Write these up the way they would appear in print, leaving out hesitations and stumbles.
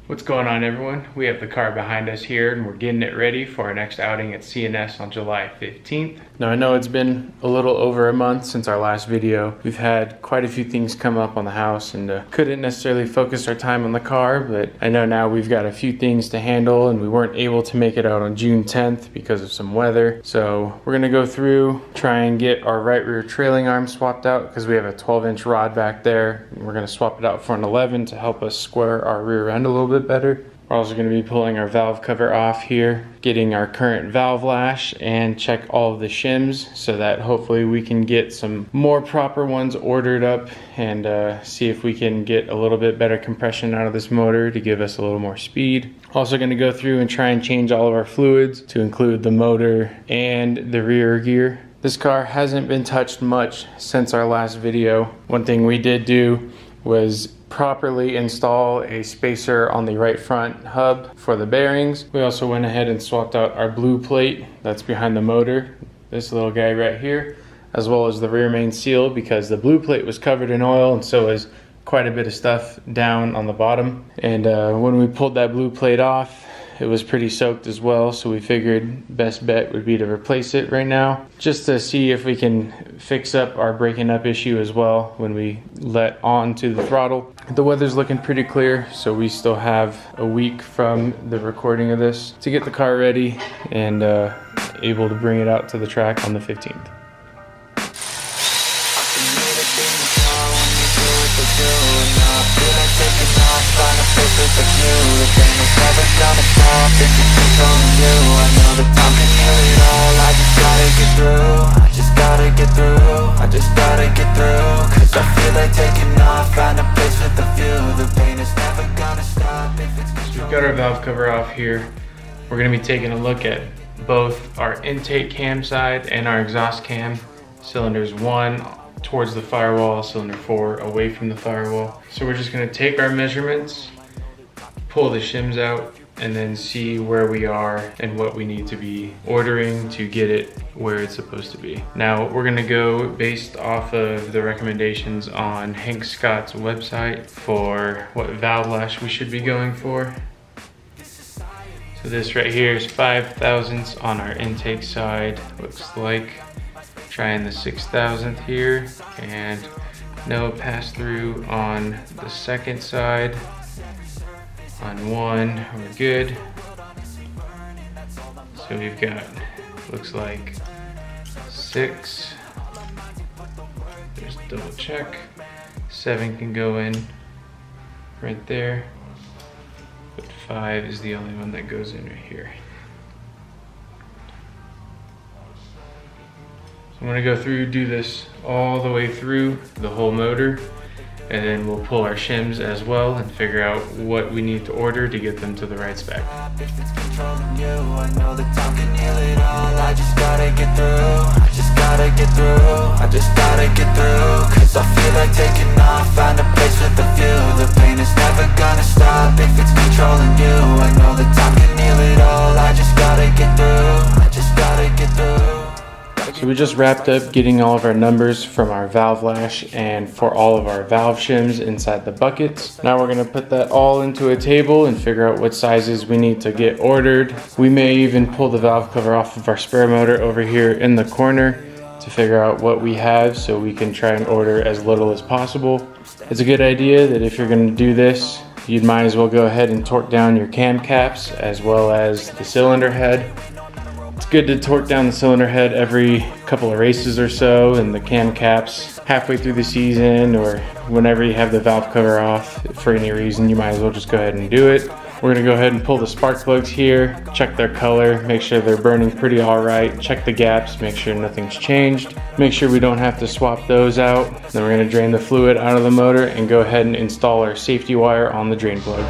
What's going on, everyone? We have the car behind us here and we're getting it ready for our next outing at CNS on July 15th. Now I know it's been a little over a month since our last video. We've had quite a few things come up on the house and couldn't necessarily focus our time on the car, but I know now we've got a few things to handle and we weren't able to make it out on June 10th because of some weather. So we're gonna go through, try and get our right rear trailing arm swapped out because we have a 12-inch rod back there. We're gonna swap it out for an 11 to help us square our rear end a little bit better. We're also going to be pulling our valve cover off here, getting our current valve lash, and check all of the shims so that hopefully we can get some more proper ones ordered up and see if we can get a little bit better compression out of this motor to give us a little more speed. Also going to go through and try and change all of our fluids to include the motor and the rear gear. This car hasn't been touched much since our last video. One thing we did do was properly install a spacer on the right front hub for the bearings. We also went ahead and swapped out our blue plate that's behind the motor, this little guy right here, as well as the rear main seal, because the blue plate was covered in oil and so was quite a bit of stuff down on the bottom. And when we pulled that blue plate off, it was pretty soaked as well, so we figured best bet would be to replace it right now, just to see if we can fix up our breaking up issue as well when we let on to the throttle. The weather's looking pretty clear, so we still have a week from the recording of this to get the car ready and able to bring it out to the track on the 15th. We've got our valve cover off here. We're going to be taking a look at both our intake cam side and our exhaust cam. Cylinders 1 towards the firewall, cylinder 4 away from the firewall. So we're just going to take our measurements, pull the shims out, and then see where we are and what we need to be ordering to get it where it's supposed to be. Now we're gonna go based off of the recommendations on Hank Scott's website for what valve lash we should be going for. So this right here is 5 thousandths on our intake side, looks like. Trying the 6 thousandth here, and no pass through on the second side. On 1, we're good. So we've got, looks like 6. Just double check. 7 can go in right there, but 5 is the only one that goes in right here. So I'm gonna go through, do this all the way through the whole motor, and then we'll pull our shims as well and figure out what we need to order to get them to the right spec. If it's controlling you, I know that time can heal it all. I just gotta get through, I just gotta get through, I just gotta get through. Cause I feel like taking off, find a place with a view. The pain is never gonna stop if it's controlling you. I know that time can heal it all. I just gotta get through, I just gotta get through. So we just wrapped up getting all of our numbers from our valve lash and for all of our valve shims inside the buckets. Now we're gonna put that all into a table and figure out what sizes we need to get ordered. We may even pull the valve cover off of our spare motor over here in the corner to figure out what we have so we can try and order as little as possible. It's a good idea that if you're gonna do this, you might as well go ahead and torque down your cam caps as well as the cylinder head. It's good to torque down the cylinder head every couple of races or so, and the cam caps halfway through the season or whenever you have the valve cover off. For any reason, you might as well just go ahead and do it. We're gonna go ahead and pull the spark plugs here, check their color, make sure they're burning pretty all right, check the gaps, make sure nothing's changed, make sure we don't have to swap those out. Then we're gonna drain the fluid out of the motor and go ahead and install our safety wire on the drain plug.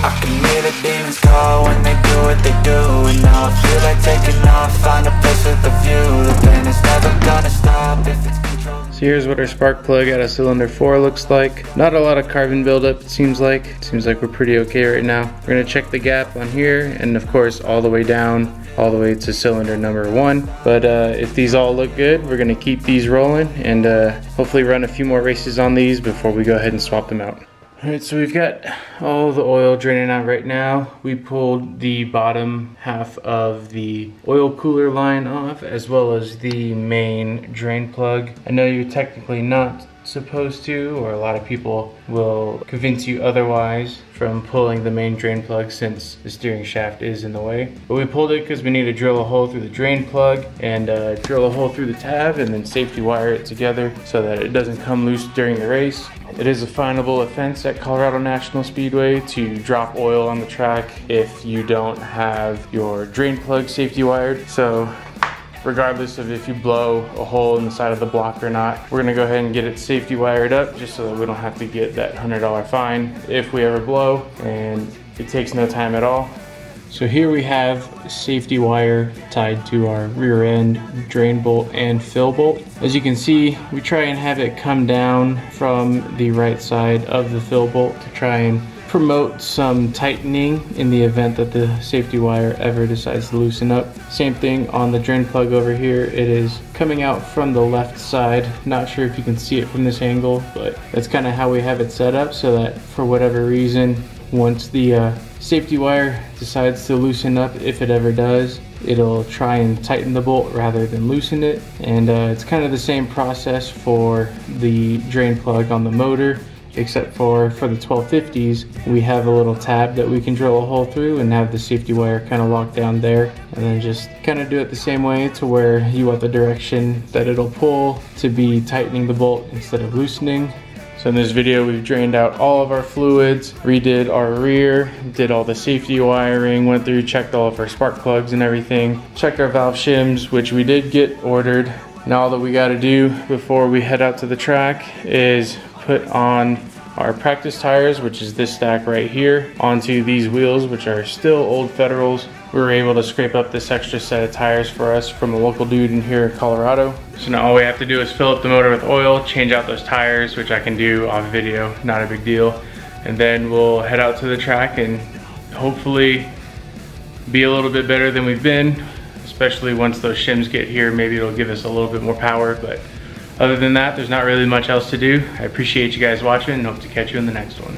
I can hear the demons call when they do what they do. And now I feel like taking off, find a place with a view. The pain is never gonna stop if it's controlled. So here's what our spark plug out of cylinder 4 looks like. Not a lot of carbon buildup, it seems like. It seems like we're pretty okay right now. We're gonna check the gap on here, and of course all the way down, all the way to cylinder number 1. But if these all look good, we're gonna keep these rolling and hopefully run a few more races on these before we go ahead and swap them out. Alright, so we've got all the oil draining out right now. We pulled the bottom half of the oil cooler line off, as well as the main drain plug. I know you're technically not supposed to, or a lot of people will convince you otherwise from pulling the main drain plug since the steering shaft is in the way. But we pulled it because we need to drill a hole through the drain plug and drill a hole through the tab and then safety wire it together so that it doesn't come loose during the race. It is a finable offense at Colorado National Speedway to drop oil on the track if you don't have your drain plug safety wired. So regardless of if you blow a hole in the side of the block or not, we're gonna go ahead and get it safety wired up just so that we don't have to get that $100 fine if we ever blow, and it takes no time at all. So here we have safety wire tied to our rear end drain bolt and fill bolt. As you can see, we try and have it come down from the right side of the fill bolt to try and promote some tightening in the event that the safety wire ever decides to loosen up. Same thing on the drain plug over here. It is coming out from the left side. Not sure if you can see it from this angle, but that's kind of how we have it set up so that for whatever reason, once the safety wire decides to loosen up, if it ever does, it'll try and tighten the bolt rather than loosen it. And it's kind of the same process for the drain plug on the motor, except for the 1250s, we have a little tab that we can drill a hole through and have the safety wire kind of locked down there, and then just kind of do it the same way to where you want the direction that it'll pull to be tightening the bolt instead of loosening. So in this video, we've drained out all of our fluids, redid our rear, did all the safety wiring, went through, checked all of our spark plugs and everything, checked our valve shims, which we did get ordered. Now all that we got to do before we head out to the track is put on our practice tires, which is this stack right here, onto these wheels, which are still old Federals. We were able to scrape up this extra set of tires for us from a local dude in here in Colorado. So now all we have to do is fill up the motor with oil, change out those tires, which I can do off video, not a big deal. And then we'll head out to the track and hopefully be a little bit better than we've been, especially once those shims get here. Maybe it'll give us a little bit more power, but other than that, there's not really much else to do. I appreciate you guys watching and hope to catch you in the next one.